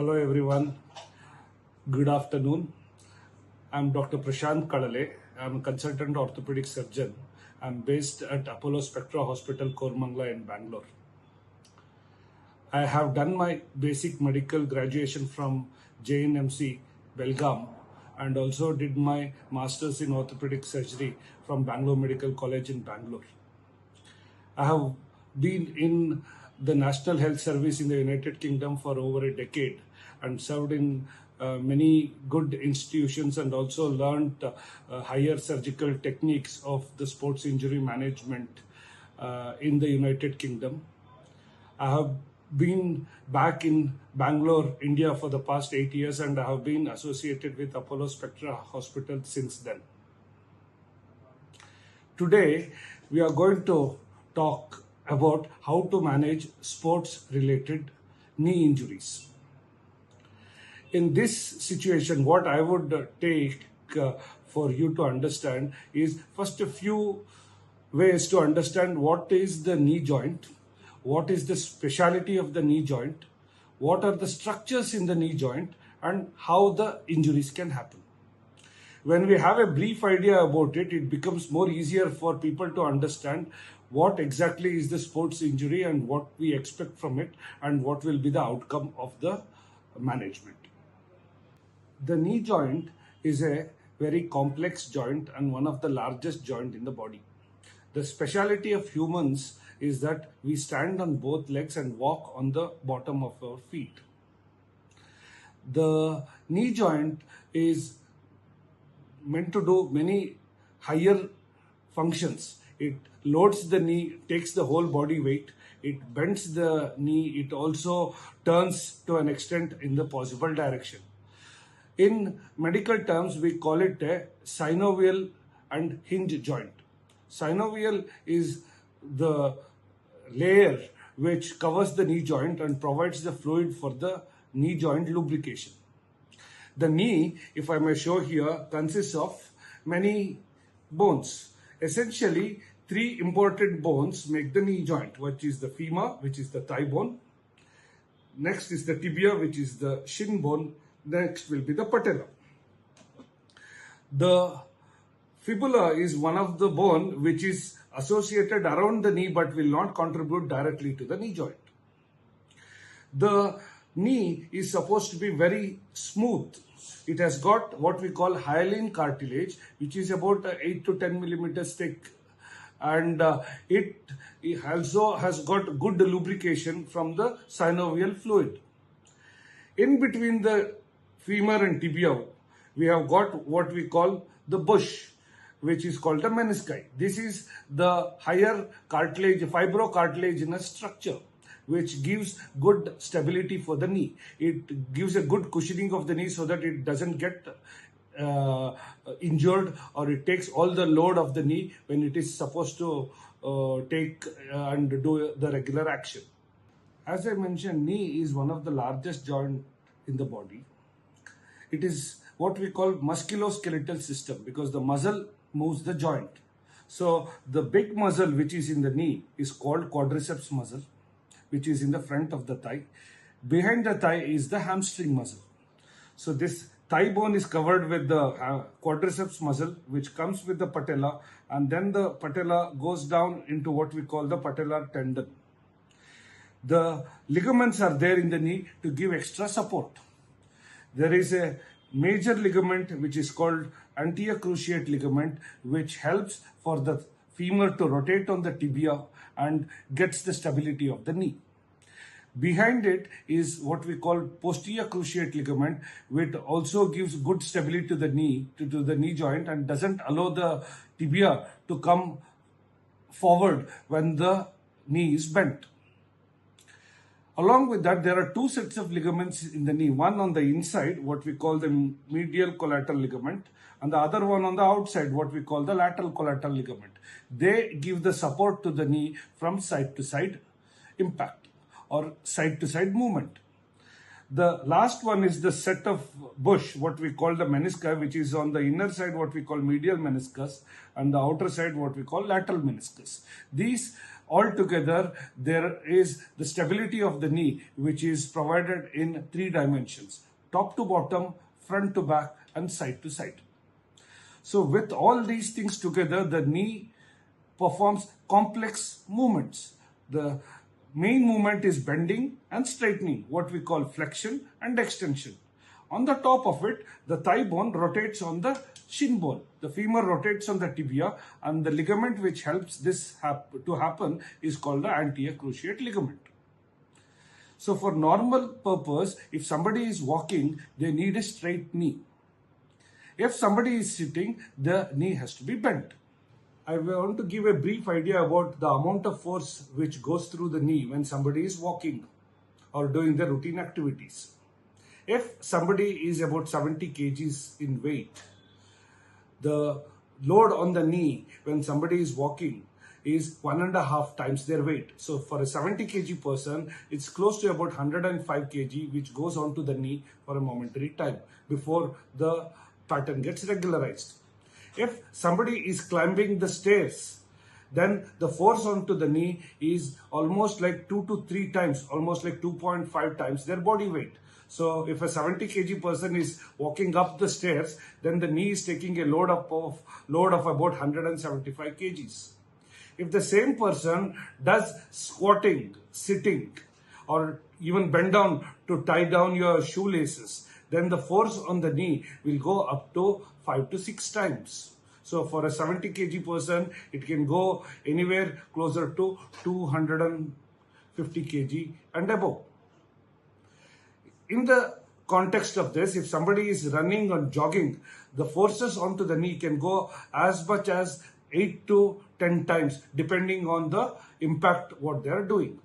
Hello everyone, good afternoon. I'm Dr. Prashant Kalale. I'm a consultant orthopedic surgeon. I'm based at Apollo Spectra Hospital, Kormangla in Bangalore. I have done my basic medical graduation from JNMC, Belgaum, and also did my masters in orthopedic surgery from Bangalore Medical College in Bangalore. I have been in the National Health Service in the United Kingdom for over a decade and served in many good institutions and also learned higher surgical techniques of the sports injury management in the United Kingdom. I have been back in Bangalore, India for the past 8 years, and I have been associated with Apollo Spectra Hospital since then. Today, we are going to talk about how to manage sports-related knee injuries. In this situation, what I would take for you to understand is first a few ways to understand what is the knee joint, what is the speciality of the knee joint, what are the structures in the knee joint, and how the injuries can happen. When we have a brief idea about it, it becomes more easier for people to understand what exactly is the sports injury and what we expect from it and what will be the outcome of the management. The knee joint is a very complex joint and one of the largest joint in the body. The speciality of humans is that we stand on both legs and walk on the bottom of our feet. The knee joint is meant to do many higher functions. It loads the knee, takes the whole body weight, it bends the knee, it also turns to an extent in the possible direction. In medical terms, we call it a synovial and hinge joint. Synovial is the layer which covers the knee joint and provides the fluid for the knee joint lubrication. The knee, if I may show here, consists of many bones. Essentially, three important bones make the knee joint, which is the femur, which is the thigh bone. Next is the tibia, which is the shin bone. Next will be the patella. The fibula is one of the bone which is associated around the knee but will not contribute directly to the knee joint. The knee is supposed to be very smooth. It has got what we call hyaline cartilage, which is about 8 to 10 millimeters thick, and it also has got good lubrication from the synovial fluid. In between the femur and tibia, we have got what we call the bush, which is called the menisci. This is the higher cartilage, fibrocartilaginous structure, which gives good stability for the knee. It gives a good cushioning of the knee so that it doesn't get injured, or it takes all the load of the knee when it is supposed to take and do the regular action. As I mentioned, knee is one of the largest joint in the body. It is what we call musculoskeletal system because the muscle moves the joint. So the big muscle which is in the knee is called quadriceps muscle, which is in the front of the thigh. Behind the thigh is the hamstring muscle. So this thigh bone is covered with the quadriceps muscle, which comes with the patella, and then the patella goes down into what we call the patellar tendon. The ligaments are there in the knee to give extra support. There is a major ligament which is called anterior cruciate ligament, which helps for the femur to rotate on the tibia and gets the stability of the knee. Behind it is what we call posterior cruciate ligament, which also gives good stability to the knee joint and doesn't allow the tibia to come forward when the knee is bent. Along with that, there are two sets of ligaments in the knee. One on the inside, what we call the medial collateral ligament, and the other one on the outside, what we call the lateral collateral ligament. They give the support to the knee from side to side impact or side to side movement. The last one is the set of bush, what we call the meniscus, which is on the inner side what we call medial meniscus, and the outer side what we call lateral meniscus. These all together, there is the stability of the knee, which is provided in 3 dimensions: top to bottom, front to back, and side to side. So with all these things together, the knee performs complex movements. The main movement is bending and straightening, what we call flexion and extension. On the top of it, the thigh bone rotates on the shin bone. The femur rotates on the tibia, and the ligament which helps this to happen is called the anterior cruciate ligament. So for normal purpose, if somebody is walking, they need a straight knee. If somebody is sitting, the knee has to be bent. I want to give a brief idea about the amount of force which goes through the knee when somebody is walking or doing the routine activities. If somebody is about 70 kgs in weight, the load on the knee when somebody is walking is 1.5 times their weight. So for a 70 kg person, it's close to about 105 kg which goes onto the knee for a momentary time before the pattern gets regularized. If somebody is climbing the stairs, then the force onto the knee is almost like 2 to 3 times, almost like 2.5 times their body weight. So if a 70 kg person is walking up the stairs, then the knee is taking a load of about 175 kgs. If the same person does squatting, sitting, or even bend down to tie down your shoelaces, then the force on the knee will go up to 5 to 6 times. So for a 70 kg person, it can go anywhere closer to 250 kg and above. In the context of this, if somebody is running or jogging, the forces onto the knee can go as much as 8 to 10 times depending on the impact what they are doing.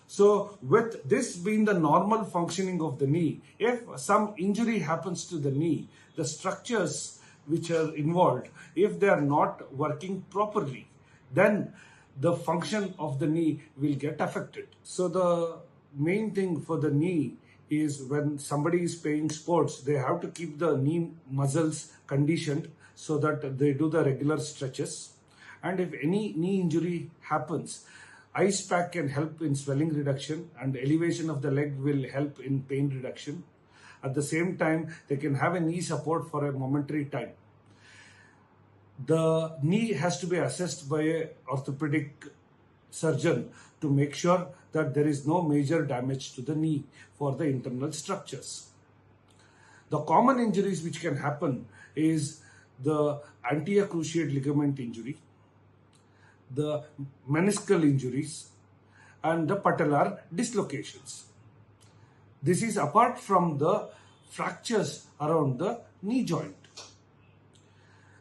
So with this being the normal functioning of the knee, if some injury happens to the knee, the structures which are involved, if they are not working properly, then the function of the knee will get affected. So the main thing for the knee is when somebody is playing sports, they have to keep the knee muscles conditioned so that they do the regular stretches. And if any knee injury happens, ice pack can help in swelling reduction, and elevation of the leg will help in pain reduction. At the same time, they can have a knee support for a momentary time. The knee has to be assessed by an orthopedic surgeon to make sure that there is no major damage to the knee for the internal structures. The common injuries which can happen is the anterior cruciate ligament injury, the meniscal injuries, and the patellar dislocations. This is apart from the fractures around the knee joint.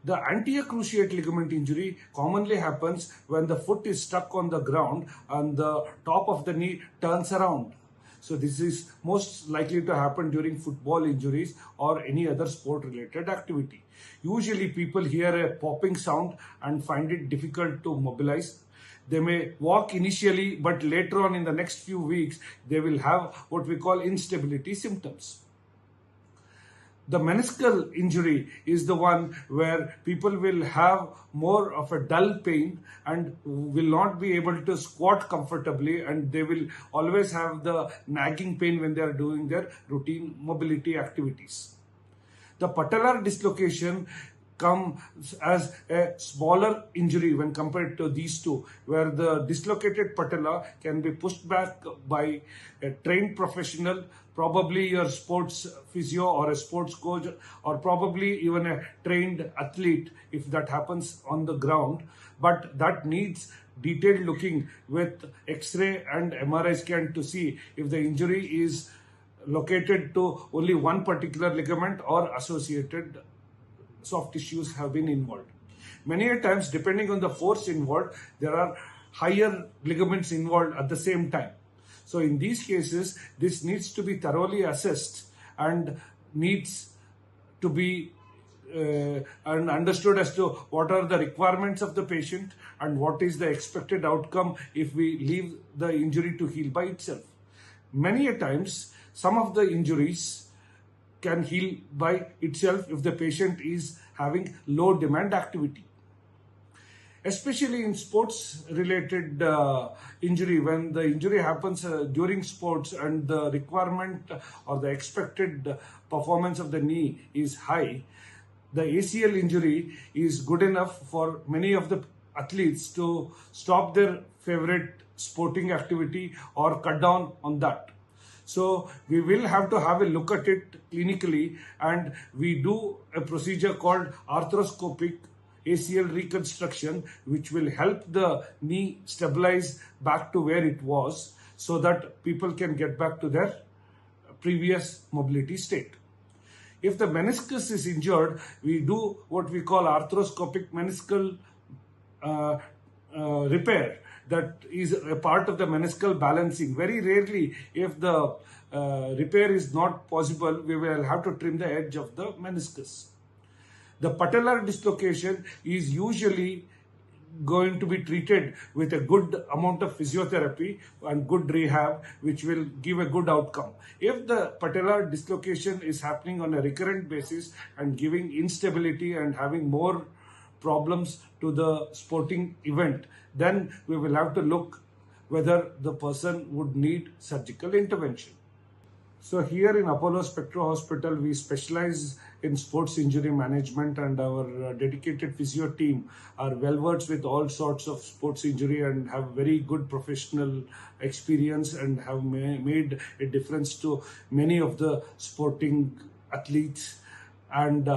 The anterior cruciate ligament injury commonly happens when the foot is stuck on the ground and the top of the knee turns around. So this is most likely to happen during football injuries or any other sport related activity. Usually people hear a popping sound and find it difficult to mobilize. They may walk initially, but later on in the next few weeks, they will have what we call instability symptoms. The meniscal injury is the one where people will have more of a dull pain and will not be able to squat comfortably, and they will always have the nagging pain when they are doing their routine mobility activities. The patellar dislocation comes as a smaller injury when compared to these two, where the dislocated patella can be pushed back by a trained professional, probably your sports physio or a sports coach, or probably even a trained athlete if that happens on the ground. But that needs detailed looking with X-ray and MRI scan to see if the injury is located to only one particular ligament or associated soft tissues have been involved. Many a times, depending on the force involved, there are higher ligaments involved at the same time. So in these cases, this needs to be thoroughly assessed and needs to be and understood as to what are the requirements of the patient and what is the expected outcome if we leave the injury to heal by itself. Many a times, some of the injuries can heal by itself if the patient is having low demand activity. Especially in sports related injury, when the injury happens during sports and the requirement or the expected performance of the knee is high, the ACL injury is good enough for many of the athletes to stop their favorite sporting activity or cut down on that. So we will have to have a look at it clinically, and we do a procedure called arthroscopic ACL reconstruction, which will help the knee stabilize back to where it was so that people can get back to their previous mobility state. If the meniscus is injured, we do what we call arthroscopic meniscal repair. That is a part of the meniscal balancing. Very rarely, if the repair is not possible, we will have to trim the edge of the meniscus. The patellar dislocation is usually going to be treated with a good amount of physiotherapy and good rehab, which will give a good outcome. If the patellar dislocation is happening on a recurrent basis and giving instability and having more problems to the sporting event, then we will have to look whether the person would need surgical intervention. So here in Apollo Spectra Hospital, we specialize in sports injury management, and our dedicated physio team are well-versed with all sorts of sports injury and have very good professional experience and have made a difference to many of the sporting athletes. And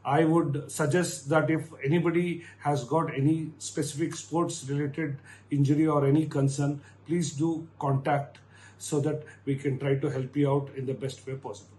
I would suggest that if anybody has got any specific sports related injury or any concern, please do contact so that we can try to help you out in the best way possible.